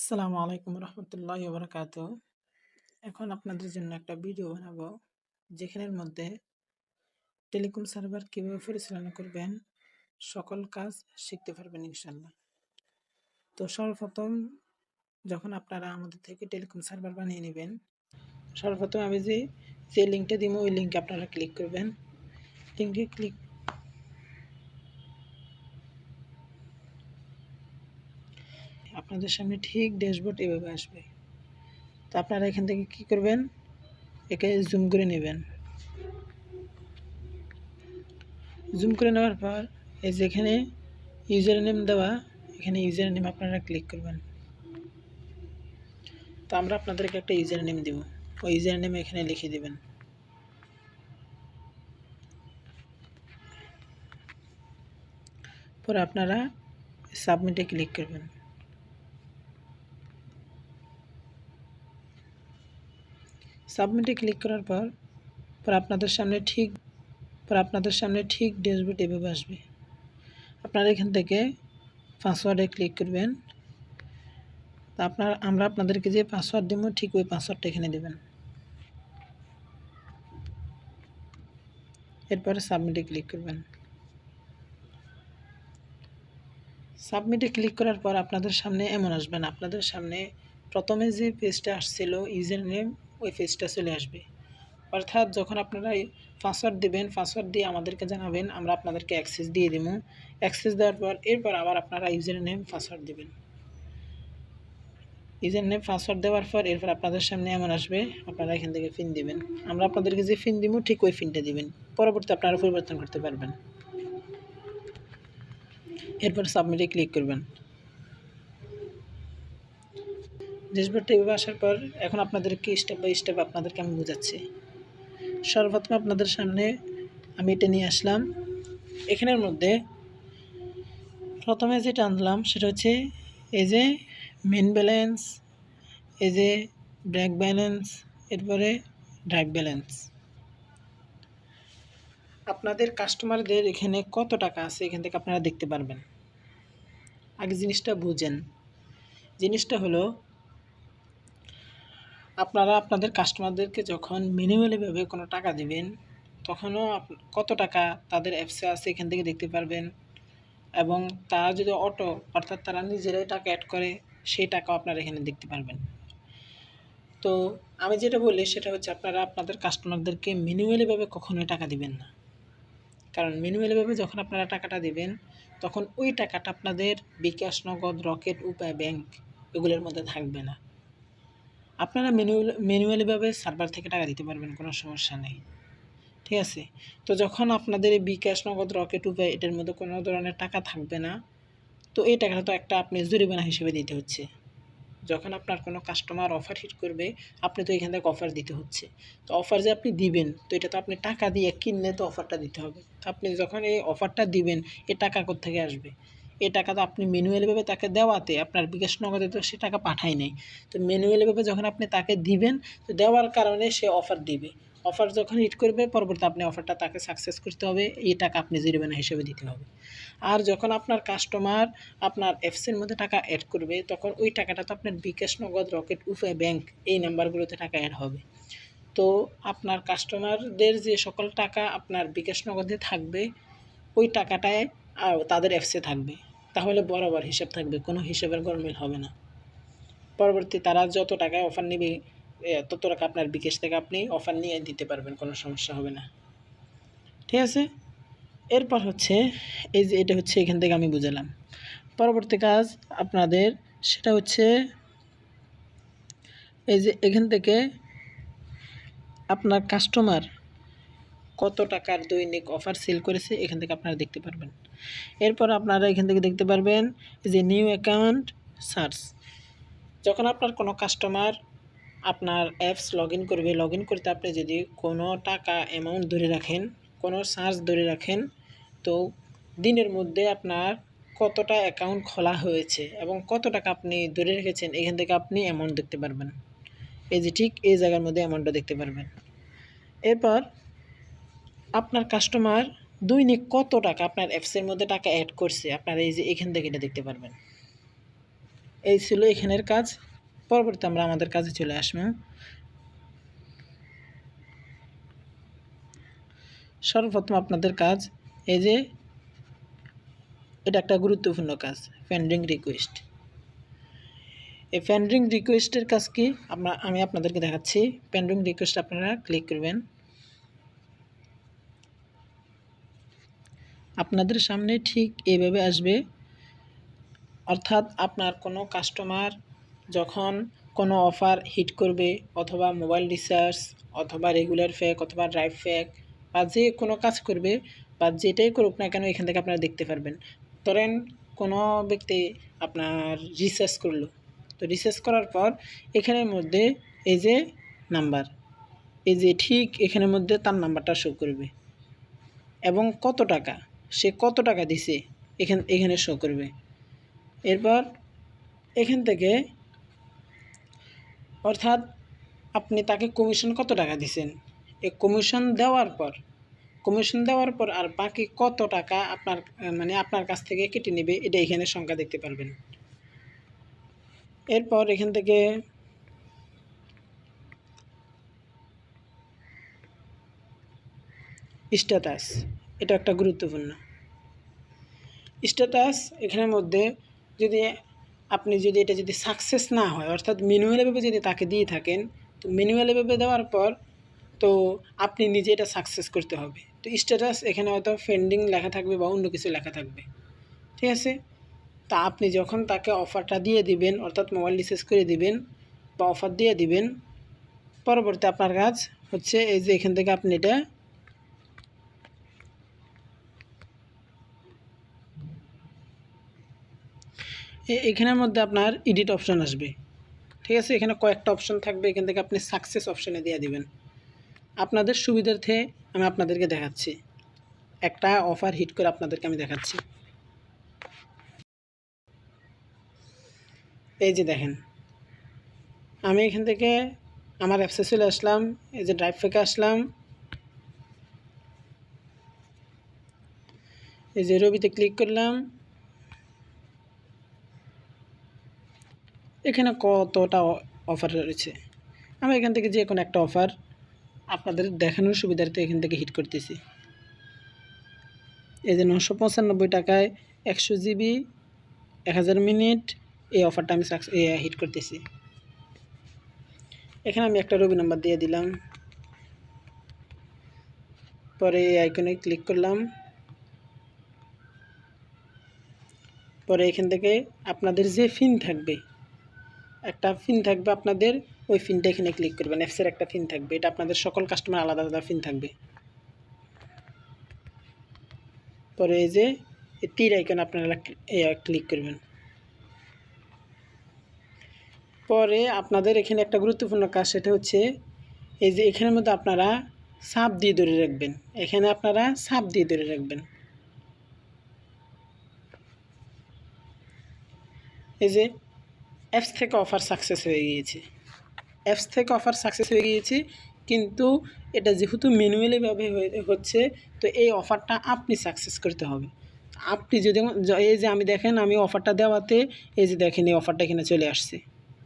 আসসালামু আলাইকুম রহমতুল্লাহি ওয়া বারাকাতুহু। এখন আপনাদের জন্য একটা ভিডিও বানাবো যেখানের মধ্যে টেলিকম সার্ভার কিভাবে পরিচালনা করবেন সকল কাজ শিখতে পারবেন ইনশাল্লাহ। তো সর্বপ্রথম যখন আপনারা আমাদের থেকে টেলিকম সার্ভার বানিয়ে নেবেন, সর্বপ্রথম আমি যে লিঙ্কটা দিব ওই লিঙ্কে আপনারা ক্লিক করবেন। লিঙ্কে ক্লিক আপনাদের সামনে ঠিক ড্যাশবোর্ড এভাবে আসবে। তো আপনারা এখান থেকে কি করবেন, একে জুম করে নেবেন। জুম করে নেওয়ার পর এই যেখানে ইউজার নেম দেওয়া, এখানে ইউজার নেম আপনারা ক্লিক করবেন। তো আমরা আপনাদেরকে একটা ইউজার নেম দেব, ওই ইউজার নেম এখানে লিখে দেবেন। পরে আপনারা সাবমিটে ক্লিক করবেন। সাবমিটে ক্লিক করার পর আপনাদের সামনে ঠিক ড্যাশবোর্ড এভাবে আসবে। আপনারা এখান থেকে পাসওয়ার্ডে ক্লিক করবেন। তা আমরা আপনাদেরকে যে পাসওয়ার্ড দেবো ঠিক ওই পাসওয়ার্ডটা এখানে দেবেন। এরপরে সাবমিটে ক্লিক করবেন। সাবমিটে ক্লিক করার পর আপনাদের সামনে এমন আসবেন, আপনাদের সামনে প্রথমে যে পেজটা আসছিল ইউজার নেম, ওই পেজটা চলে আসবে। অর্থাৎ যখন আপনারা পাসওয়ার্ড দেবেন, পাসওয়ার্ড দিয়ে আমাদেরকে জানাবেন, আমরা আপনাদেরকে অ্যাক্সেস দিয়ে দেবো। অ্যাক্সেস দেওয়ার পর এরপর আবার আপনারা ইউজার নেম পাসওয়ার্ড দেবেন। ইউজার নেম পাসওয়ার্ড দেওয়ার পর এরপর আপনাদের সামনে এমন আসবে, আপনারা এখান থেকে পিন দিবেন। আমরা আপনাদেরকে যে পিন দিব ঠিক ওই পিনটা দিবেন, পরবর্তী আপনারা পরিবর্তন করতে পারবেন। এরপর সাবমিটে ক্লিক করবেন। ড্যাশবোর্ডে এভাবে আসার পর এখন আপনাদেরকে স্টেপ বাই স্টেপ আপনাদেরকে আমি বোঝাচ্ছি। সর্বপ্রথম আপনাদের সামনে আমি এটা নিয়ে আসলাম। এখানের মধ্যে প্রথমে যেটা আনলাম সেটা হচ্ছে এই যে মেন ব্যালেন্স, এই যে ব্যাংক ব্যালেন্স, এরপরে ড্রাইভ ব্যালেন্স। আপনাদের কাস্টমারদের এখানে কত টাকা আছে এখান থেকে আপনারা দেখতে পারবেন। আগে জিনিসটা বুঝেন। জিনিসটা হলো আপনারা আপনাদের কাস্টমারদেরকে যখন ম্যানুয়ালিভাবে কোনো টাকা দিবেন, তখনও কত টাকা তাদের অ্যাপসে আছে এখান থেকে দেখতে পারবেন। এবং তারা যদি অটো অর্থাৎ তারা নিজেরাই টাকা অ্যাড করে, সেই টাকাও আপনারা এখানে দেখতে পারবেন। তো আমি যেটা বলি সেটা হচ্ছে আপনারা আপনাদের কাস্টমারদেরকে ম্যানুয়ালিভাবে কখনোই টাকা দিবেন না। কারণ ম্যানুয়ালিভাবে যখন আপনারা টাকাটা দিবেন, তখন ওই টাকাটা আপনাদের বিকাশ, নগদ, রকেট, উপায়, ব্যাংক এগুলোর মধ্যে থাকবে না। আপনারা ম্যানুয়ালিভাবে সার্ভার থেকে টাকা দিতে পারবেন, কোনো সমস্যা নেই, ঠিক আছে। তো যখন আপনাদের এই বিকাশ, নগদ, রকেট, উপায় এটার মধ্যে কোনো ধরনের টাকা থাকবে না, তো এই টাকাটা তো একটা আপনি জরিমানা হিসেবে দিতে হচ্ছে। যখন আপনার কোনো কাস্টমার অফার হিট করবে, আপনি তো এখান থেকে অফার দিতে হচ্ছে। তো অফার যে আপনি দিবেন, তো এটা তো আপনি টাকা দিয়ে কিনলে তো অফারটা দিতে হবে। তো আপনি যখন এই অফারটা দিবেন, এ টাকা কোত্থেকে আসবে? এই টাকা তো আপনি ম্যানুয়ালিভাবে তাকে দেওয়াতে আপনার বিকাশ, নগদে তো সে টাকা পাঠায় নাই। তো ম্যানুয়ালিভাবে যখন আপনি তাকে দিবেন, তো দেওয়ার কারণে সে অফার দিবে। অফার যখন হিট করবে, পরবর্তী আপনি অফারটা তাকে সাকসেস করতে হবে, এই টাকা আপনি জরিমানা হিসেবে দিতে হবে। আর যখন আপনার কাস্টমার আপনার অ্যাপসের মধ্যে টাকা অ্যাড করবে, তখন ওই টাকাটা তো আপনার বিকাশ, নগদ, রকেট, উপায়, ব্যাংক এই নাম্বারগুলোতে টাকা অ্যাড হবে। তো আপনার কাস্টমারদের যে সকল টাকা আপনার বিকাশ, নগদে থাকবে, ওই টাকাটায় তাদের অ্যাপসে থাকবে। তাহলে বরাবর হিসাব থাকবে, কোনো হিসাবের গরমিল হবে না। পরবর্তী তারা যত টাকায় অফার নেবে, তত টাকা আপনার বিকাশ থেকে আপনি অফার নিয়ে দিতে পারবেন, কোনো সমস্যা হবে না, ঠিক আছে। এরপর হচ্ছে এই যে এটা হচ্ছে এখান থেকে আমি বুঝালাম। পরবর্তী কাজ আপনাদের সেটা হচ্ছে এই যে এখান থেকে আপনার কাস্টমার কত টাকার দৈনিক অফার সেল করেছে এখান থেকে আপনারা দেখতে পারবেন। এরপর আপনারা এখান থেকে দেখতে পারবেন যে নিউ অ্যাকাউন্ট সার্চ। যখন আপনার কোনো কাস্টমার আপনার অ্যাপস লগ ইন করবে, লগ ইন করতে আপনি যদি কোনো টাকা অ্যামাউন্ট ধরে রাখেন, কোনো চার্জ ধরে রাখেন, তো দিনের মধ্যে আপনার কতটা অ্যাকাউন্ট খোলা হয়েছে এবং কত টাকা আপনি ধরে রেখেছেন, এখান থেকে আপনি অ্যামাউন্ট দেখতে পারবেন। এই যে ঠিক এই জায়গার মধ্যে অ্যামাউন্টটা দেখতে পারবেন। এরপর আপনার কাস্টমার দৈনিক কত টাকা আপনার অ্যাপসের মধ্যে টাকা অ্যাড করছে, আপনারা এই যে এখান থেকে এটা দেখতে পারবেন। এই ছিল এখানের কাজ। পরবর্তী আমরা আমাদের কাজে চলে আসবো। সর্বপ্রথম আপনাদের কাজ এই যে এটা একটা গুরুত্বপূর্ণ কাজ, পেন্ডিং রিকোয়েস্ট। এই পেন্ডিং রিকোয়েস্টের কাজ কি আমি আপনাদেরকে দেখাচ্ছি। পেন্ডিং রিকোয়েস্ট আপনারা ক্লিক করবেন। আপনাদের সামনে ঠিক এইভাবে আসবে। অর্থাৎ আপনার কোনো কাস্টমার যখন কোনো অফার হিট করবে, অথবা মোবাইল রিচার্জ, অথবা রেগুলার প্যাক, অথবা ড্রাইভ প্যাক, বা যে কোনো কাজ করবে বা যেটাই করুক না কেন এখান থেকে আপনারা দেখতে পারবেন। ধরেন কোনো ব্যক্তি আপনার রিচার্জ করলো, তো রিচার্জ করার পর এখানের মধ্যে এই যে নাম্বার, এই যে ঠিক এখানের মধ্যে তার নাম্বারটা শো করবে এবং কত টাকা সে কত টাকা দিছে এখানে শো করবে। এরপর এখান থেকে অর্থাৎ আপনি তাকে কমিশন কত টাকা দিছেন, এই কমিশন দেওয়ার পর আর বাকি কত টাকা আপনার কাছ থেকে কেটে নেবে এটা এখানে সংখ্যা দেখতে পারবেন। এরপর এখান থেকে স্ট্যাটাস, এটা একটা গুরুত্বপূর্ণ স্ট্যাটাস। এখানের মধ্যে আপনি যদি এটা সাকসেস না হয়, অর্থাৎ ম্যানুয়ালিভাবে যদি তাকে দিয়ে থাকেন, তো ম্যানুয়ালিভাবে দেওয়ার পর তো আপনি নিজে এটা সাকসেস করতে হবে। তো স্ট্যাটাস এখানে হয়তো পেন্ডিং লেখা থাকবে বা অন্য কিছু লেখা থাকবে, ঠিক আছে। তা আপনি যখন তাকে অফারটা দিয়ে দিবেন, অর্থাৎ মোবাইল রিচার্জ করে দিবেন বা অফার দিয়ে দিবেন, পরবর্তী আপনার কাজ হচ্ছে এই যে এখান থেকে আপনি এটা এখানের মধ্যে আপনার এডিট অপশন আসবে, ঠিক আছে। এখানে কয়েকটা অপশন থাকবে, এখান থেকে আপনি সাকসেস অপশনে দিয়ে দিবেন। আপনাদের সুবিধার্থে আমি আপনাদেরকে দেখাচ্ছি, একটা অফার হিট করে আপনাদেরকে আমি দেখাচ্ছি। এই যে দেখেন, আমি এখান থেকে আমার অ্যাপসে চলে আসলাম, এই যে ড্রাইভ প্যাকে আসলাম, এই যে রবিতে ক্লিক করলাম। এখানে কতটা অফার রয়েছে, আমি এখান থেকে যে কোনো একটা অফার আপনাদের দেখানোর সুবিধার্থে এখান থেকে হিট করতেছি। এই যে 995 টাকায় 100 GB 1000 মিনিট, এই অফারটা আমি হিট করতেছি। এখানে আমি একটা রবি নাম্বার দিয়ে দিলাম, পরে এই আইকনে ক্লিক করলাম। পরে এখান থেকে আপনাদের যে পিন থাকবে, একটা পিন থাকবে আপনাদের, ওই পিনটা এখানে ক্লিক করবেন। অ্যাপসের একটা পিন থাকবে, এটা আপনাদের সকল কাস্টমার আলাদা আলাদা পিন থাকবে। পরে এই যে তীর আইকন আপনারা ক্লিক করবেন। পরে আপনাদের এখানে একটা গুরুত্বপূর্ণ কাজ, সেটা হচ্ছে এই যে এখানের মধ্যে আপনারা চাপ দিয়ে ধরে রাখবেন, এখানে আপনারা চাপ দিয়ে ধরে রাখবেন। এই যে অ্যাপস থেকে অফার সাকসেস হয়ে গিয়েছে, কিন্তু এটা যেহেতু ম্যানুয়ালিভাবে হচ্ছে, তো এই অফারটা আপনি সাকসেস করতে হবে। আপনি যদি এই যে আমি অফারটা দেওয়াতে এই যে দেখেন এই অফারটা এখানে চলে আসছে,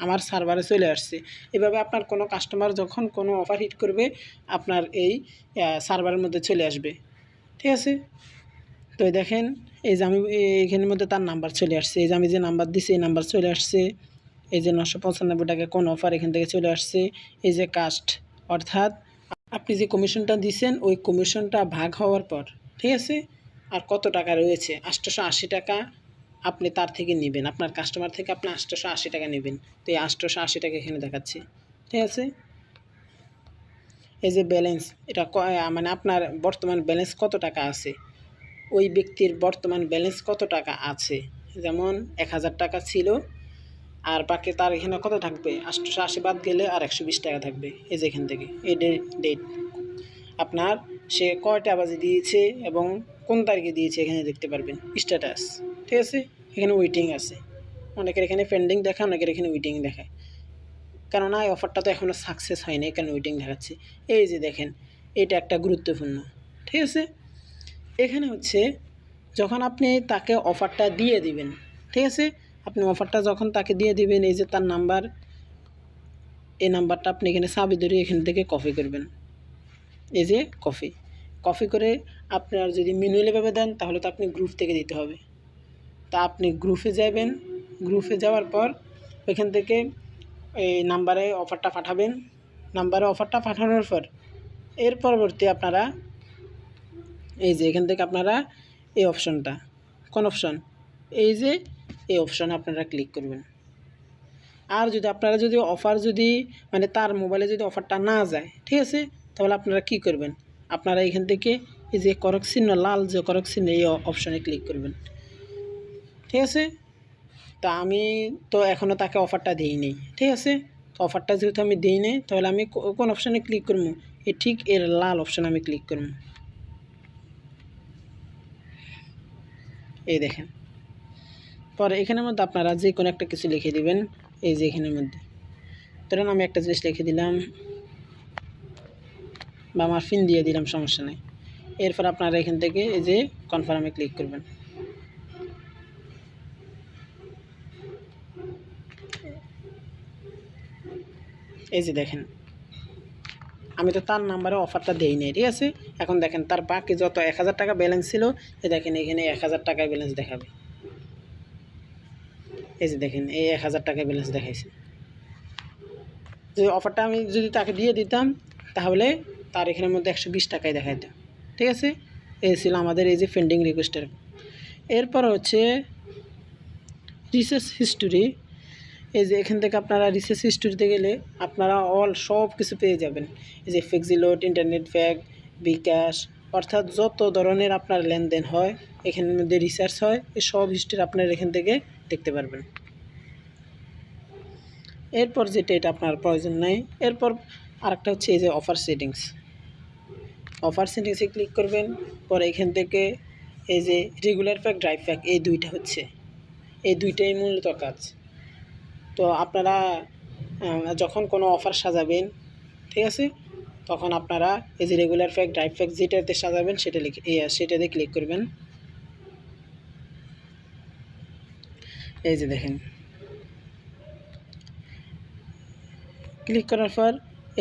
আমার সার্ভারে চলে আসছে। এভাবে আপনার কোনো কাস্টমার যখন কোনো অফার হিট করবে, আপনার এই সার্ভারের মধ্যে চলে আসবে, ঠিক আছে। তো দেখেন এই যে আমি এখানের মধ্যে তার নাম্বার চলে আসছে, এই যে আমি যে নাম্বার দিছি এই নাম্বার চলে আসছে। এই যে 995 টাকা কোন অফার এখান থেকে চলে আসছে। এই যে কাস্ট, অর্থাৎ আপনি যে কমিশনটা দিয়েছেন ওই কমিশনটা ভাগ হওয়ার পর, ঠিক আছে, আর কত টাকা রয়েছে, 880 টাকা আপনি তার থেকে নেবেন, আপনার কাস্টমার থেকে আপনি 880 টাকা নেবেন। তো এই 880 টাকা এখানে দেখাচ্ছি, ঠিক আছে। এই যে ব্যালেন্স, এটা আপনার বর্তমান ব্যালেন্স কত টাকা আছে, ওই ব্যক্তির বর্তমান ব্যালেন্স কত টাকা আছে। যেমন 1000 টাকা ছিল, আর বাকি তার এখানে কত থাকবে, 880 বাদ গেলে আর 120 টাকা থাকবে। এই যে এখান থেকে এই ডেট আপনার সে কয়টা বাজে দিয়েছে এবং কোন তারিখে দিয়েছে এখানে দেখতে পারবেন। স্ট্যাটাস, ঠিক আছে। এখানে ওয়েটিং আছে, অনেকের এখানে পেন্ডিং দেখায়, অনেকের এখানে ওয়েটিং দেখায়, কেননা এই অফারটা তো এখনও সাকসেস হয়নি, এখানে ওয়েটিং দেখাচ্ছে। এই যে দেখেন, এটা একটা গুরুত্বপূর্ণ, ঠিক আছে। এখানে হচ্ছে যখন আপনি তাকে অফারটা দিয়ে দিবেন, ঠিক আছে, আপনি অফারটা যখন তাকে দিয়ে দিবেন, এই যে তার নাম্বার, এই নাম্বারটা আপনি এখানে চাবি ধরে এখান থেকে কপি করবেন। এই যে কপি করে আপনার যদি ম্যানুয়ালিভাবে দেন তাহলে তো আপনি গ্রুপ থেকে দিতে হবে। তা আপনি গ্রুপে যাবেন, গ্রুপে যাওয়ার পর এখান থেকে এই নাম্বারে অফারটা পাঠাবেন। নাম্বারে অফারটা পাঠানোর পর এর পরবর্তী আপনারা এই যে এখান থেকে আপনারা এই অপশনটা, কোন অপশন, এই যে এই অপশনে আপনারা ক্লিক করবেন। আর যদি আপনারা যদি অফার যদি মানে তার মোবাইলে যদি অফারটা না যায়, ঠিক আছে, তাহলে আপনারা কি করবেন, আপনারা এখান থেকে এই যে করক চিহ্ন, লাল যে করক চিহ্ন, এই অপশনে ক্লিক করবেন। ঠিক আছে, তা আমি তো এখনও তাকে অফারটা দিইনি। ঠিক আছে, তো অফারটা যেহেতু আমি দিইনি, তাহলে আমি কোন অপশানে ক্লিক করবো, এই ঠিক এর লাল অপশানে আমি ক্লিক করবো। এই দেখেন, পরে এখানের মধ্যে আপনারা যে কোনো একটা কিছু লিখে দিবেন। এই যে এখানের মধ্যে ধরেন আমি একটা জিনিস লিখে দিলাম বা আমার পিন দিয়ে দিলাম, সমস্যা নেই। এরপর আপনারা এখান থেকে এই যে কনফার্মে ক্লিক করবেন। এই যে দেখেন, আমি তো তার নাম্বারে অফারটা দেইনি। ঠিক আছে, এখন দেখেন তার বাকি যত 1000 টাকা ব্যালেন্স ছিল, এই দেখেন এখানে 1000 টাকায় ব্যালেন্স দেখাবে। এই যে দেখেন এই 1000 টাকায় ব্যালেন্স দেখাইছে। যে অফারটা আমি যদি তাকে দিয়ে দিতাম তাহলে তার এখানের মধ্যে 120 টাকায় দেখাইতো। ঠিক আছে, এই ছিল আমাদের এই যে পেন্ডিং রিকোয়েস্টের। এরপর হচ্ছে রিসার্চ হিস্টোরি। এই যে এখান থেকে আপনারা রিসার্চ হিস্টোরিতে গেলে আপনারা সব কিছু পেয়ে যাবেন। এই যে ফ্লেক্সিলোড, ইন্টারনেট প্যাক, বিকাশ, অর্থাৎ যত ধরনের আপনার লেনদেন হয় এখানের মধ্যে রিসার্চ হয়, এই সব হিস্ট্রি আপনারা এখান থেকে দেখতে পারবেন। এরপর যেটা এটা আপনার প্রয়োজন নেই। এরপর আরেকটা হচ্ছে এই যে অফার সেটিংস। অফার সেটিংসে ক্লিক করবেন, পরে এখান থেকে এই যে রেগুলার প্যাক, ড্রাইভ প্যাক, এই দুইটা হচ্ছে, এই দুইটাই মূলত কাজ। তো আপনারা যখন কোনো অফার সাজাবেন, ঠিক আছে, তখন আপনারা এই যে রেগুলার প্যাক, ড্রাইভ প্যাক যেটাতে সাজাবেন সেটা সেটাতে ক্লিক করবেন। এই যে দেখেন, ক্লিক করার পর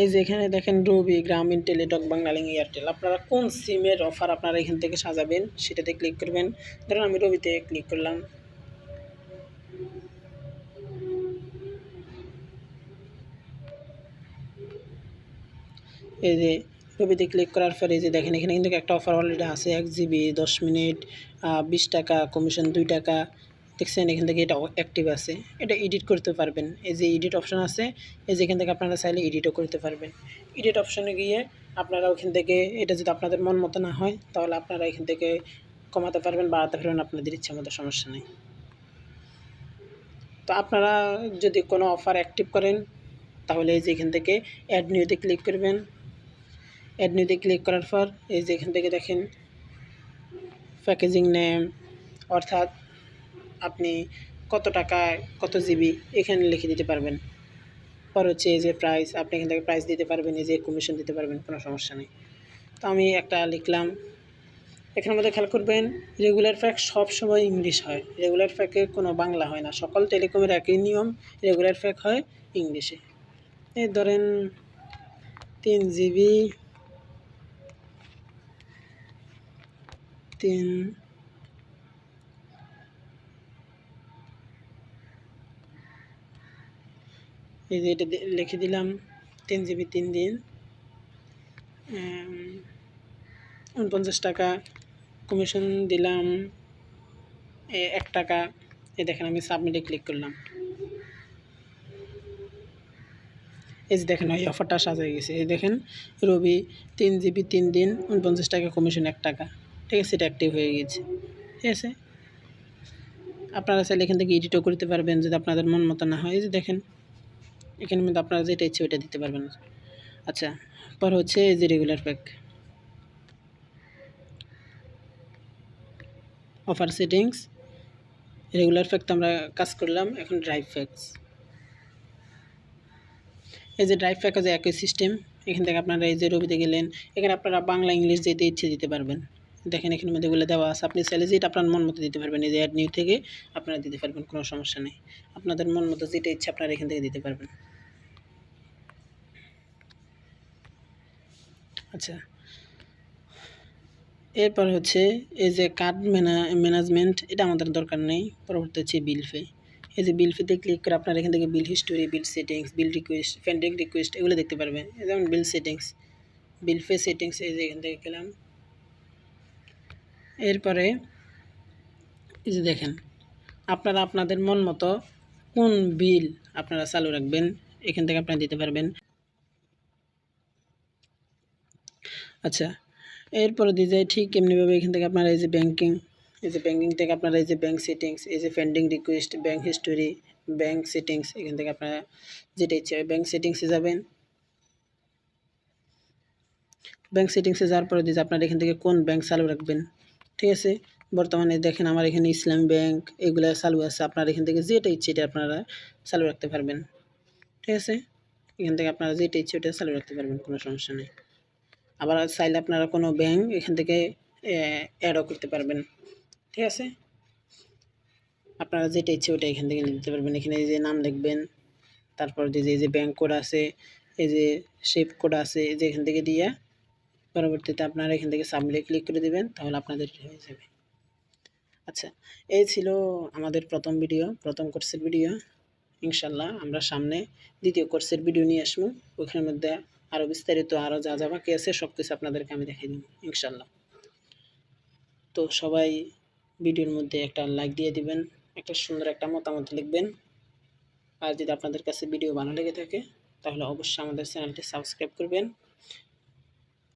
এই যে এখানে দেখেন রবি, গ্রামীণ, টেলিটক, বাংলালিংক, এয়ারটেল, আপনারা কোন সিমের অফার আপনারা এখান থেকে সাজাবেন সেটাতে ক্লিক করবেন। ধরুন আমি রবিতে ক্লিক করলাম। এই যে রবিতে ক্লিক করার পরে এই যে দেখেন এখানে কিন্তু একটা অফার অলরেডি আছে, 1 GB 10 মিনিট, 20 টাকা কমিশন, 2 টাকা। দেখছেন এখান থেকে এটা অ্যাক্টিভ আছে, এটা এডিট করতে পারবেন। এই যে এডিট অপশন আছে, এই যে এখান থেকে আপনারা চাইলে এডিটও করতে পারবেন। এডিট অপশনে গিয়ে আপনারা ওখান থেকে এটা যদি আপনাদের মন মতো না হয় তাহলে আপনারা এখান থেকে কমাতে পারবেন, বাড়াতে পারবেন, আপনাদের ইচ্ছা মতো, সমস্যা নেই। তো আপনারা যদি কোনো অফার অ্যাক্টিভ করেন তাহলে এই যে এখান থেকে অ্যাড নিউতে ক্লিক করবেন। অ্যাড নিউতে ক্লিক করার পর এই যে এখান থেকে দেখেন প্যাকেজিং নেম, অর্থাৎ আপনি কত টাকায় কত জিবি এখানে লিখে দিতে পারবেন। পর হচ্ছে এই যে প্রাইস, আপনি এখান থেকে প্রাইস দিতে পারবেন, এই যে কমিশন দিতে পারবেন, কোনো সমস্যা নেই। তো আমি একটা লিখলাম। এখানের মধ্যে খেয়াল করবেন রেগুলার প্যাক সবসময় ইংলিশ হয়, রেগুলার প্যাকে কোনো বাংলা হয় না। সকল টেলিকমের একই নিয়ম, রেগুলার প্যাক হয় ইংলিশে। এই ধরেন 3 GB 3 এই যে এটা লিখে দিলাম 3 GB 3 দিন, 49 টাকা কমিশন দিলাম 1 টাকা। এই দেখেন আমি সাবমিটে ক্লিক করলাম। এই যে দেখেন ওই অফারটা সাজা হয়ে গেছে। এই দেখেন রবি 3 GB 3 দিন 49 টাকা কমিশন 1 টাকা। ঠিক আছে, এটা অ্যাক্টিভ হয়ে গেছে। ঠিক আছে, আপনারা চাইলে এখান থেকে এডিটও করতে পারবেন যদি আপনাদের মন মতো না হয়। এই যে দেখেন এখানের মধ্যে আপনারা যেটা ইচ্ছে ওইটা দিতে পারবেন। আচ্ছা, পর হচ্ছে এই যে regular pack, offer settings, regular pack তো আমরা কাজ করলাম। এখন ড্রাইভ প্যাকস, এই যে ড্রাইভ প্যাক আছে একই সিস্টেম। এখান থেকে আপনারা এই যে রবিতে গেলেন, এখানে আপনারা বাংলা ইংলিশ যেতে ইচ্ছে দিতে পারবেন। দেখেন এখানের মধ্যে এগুলো দেওয়া আছে। আপনি চাইলে যেটা আপনার মন মতো দিতে পারবেন। এই যে অ্যাড নিউ থেকে আপনারা দিতে পারবেন, কোনো সমস্যা নেই। আপনাদের মন মতো যেটা ইচ্ছা আপনারা এখান থেকে দিতে পারবেন। আচ্ছা, এরপর হচ্ছে এই যে কার্ড ম্যানেজমেন্ট, এটা আমাদের দরকার নেই। পরবর্তী হচ্ছে বিল পে। এই যে বিল পেতে ক্লিক করে আপনারা এখান থেকে বিল হিস্টোরি, বিল সেটিংস, বিল রিকোয়েস্ট, পেন্ডিং রিকোয়েস্ট এগুলো দেখতে পারবেন। যেমন বিল সেটিংস, বিল পে সেটিংস, এই যে এখান থেকে গেলাম। এরপরে এই যে দেখেন আপনারা আপনাদের মন মতো কোন বিল আপনারা চালু রাখবেন এখান থেকে আপনারা দিতে পারবেন। আচ্ছা, এরপরে দিয়ে যায় ঠিক এমনিভাবে এখান থেকে আপনারা এই যে ব্যাংকিং, এই যে ব্যাংকিং থেকে আপনারা এই যে ব্যাংক সেটিংস, এই যে pending request, bank history, bank settings, এখান থেকে আপনারা যেটা ইচ্ছে ব্যাংক সেটিংসে যাবেন। ব্যাংক সেটিংসে যাওয়ার পরে দিয়ে আপনারা এখান থেকে কোন ব্যাংক চালু রাখবেন। ঠিক আছে, বর্তমানে দেখেন আমার এখানে ইসলামী ব্যাংক এগুলো চালু আছে। আপনারা এখান থেকে যেটা ইচ্ছে এটা আপনারা চালু রাখতে পারবেন। ঠিক আছে, এখান থেকে আপনারা যেটা ইচ্ছে ওটা চালু রাখতে পারবেন, কোনো সমস্যা নেই। আবার চাইলে আপনারা কোনো ব্যাংক এখান থেকে অ্যাডও করতে পারবেন। ঠিক আছে, আপনারা যেটা ইচ্ছে ওটা এখান থেকে নিতে পারবেন। এখানে এই যে নাম লিখবেন, তারপর এই যে ব্যাংক কোড আছে, এই যে শেপ কোড আছে, এই যে এখান থেকে দিয়ে পরবর্তীতে আপনারা এখান থেকে সাবমিটে ক্লিক করে দেবেন, তাহলে আপনাদের হয়ে যাবে। আচ্ছা, এই ছিল আমাদের প্রথম ভিডিও, প্রথম কোর্সের ভিডিও। ইনশাল্লাহ আমরা সামনে দ্বিতীয় কোর্সের ভিডিও নিয়ে আসবো। ওখানের মধ্যে আরও বিস্তারিত আরও যা যা বাকি আছে সব কিছু আপনাদেরকে আমি দেখিয়ে দেবো ইনশাল্লাহ। তো সবাই ভিডিওর মধ্যে একটা লাইক দিয়ে দিবেন, একটা সুন্দর একটা মতামত লিখবেন। আর যদি আপনাদের কাছে ভিডিও ভালো লেগে থাকে তাহলে অবশ্যই আমাদের চ্যানেলটি সাবস্ক্রাইব করবেন।